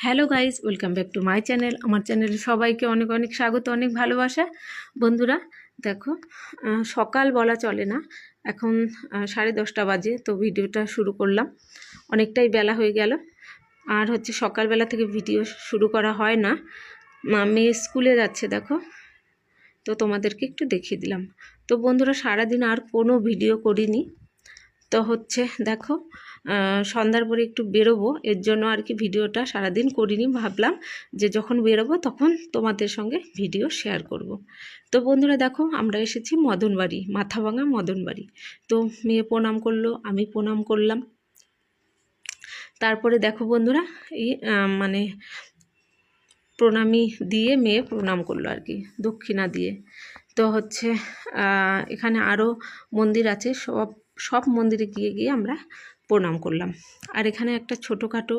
Hello guys, welcome back to my channel. আমার চ্যানেলে সবাইকে অনেক অনেক স্বাগত, অনেক ভালোবাসা। বন্ধুরা দেখো, সকাল বলা চলে না, এখন 10:30 বাজে। তো ভিডিওটা শুরু করলাম, অনেকটাই বেলা হয়ে গেল। আর হচ্ছে সকালবেলা থেকে ভিডিও শুরু করা হয় না, মেয়ে স্কুলে যাচ্ছে দেখো, তো তোমাদেরকে একটু দেখিয়ে দিলাম। তো বন্ধুরা সারাদিন আর কোনো ভিডিও করিনি। তো হচ্ছে দেখো, সন্ধ্যার পরে একটু বেরোবো, এর জন্য আর কি ভিডিওটা সারাদিন করিনি। ভাবলাম যে যখন বেরোবো তখন তোমাদের সঙ্গে ভিডিও শেয়ার করব। তো বন্ধুরা দেখো, আমরা এসেছি মদনবাড়ি, মাথাভাঙা মদনবাড়ি। তো মেয়ে প্রণাম করলো, আমি প্রণাম করলাম। তারপরে দেখো বন্ধুরা, এই মানে প্রণামী দিয়ে মেয়ে প্রণাম করলো আর কি, দক্ষিণা দিয়ে। তো হচ্ছে এখানে আরও মন্দির আছে, সব মন্দিরে গিয়ে গিয়ে আমরা প্রণাম করলাম। আর এখানে একটা ছোটোখাটো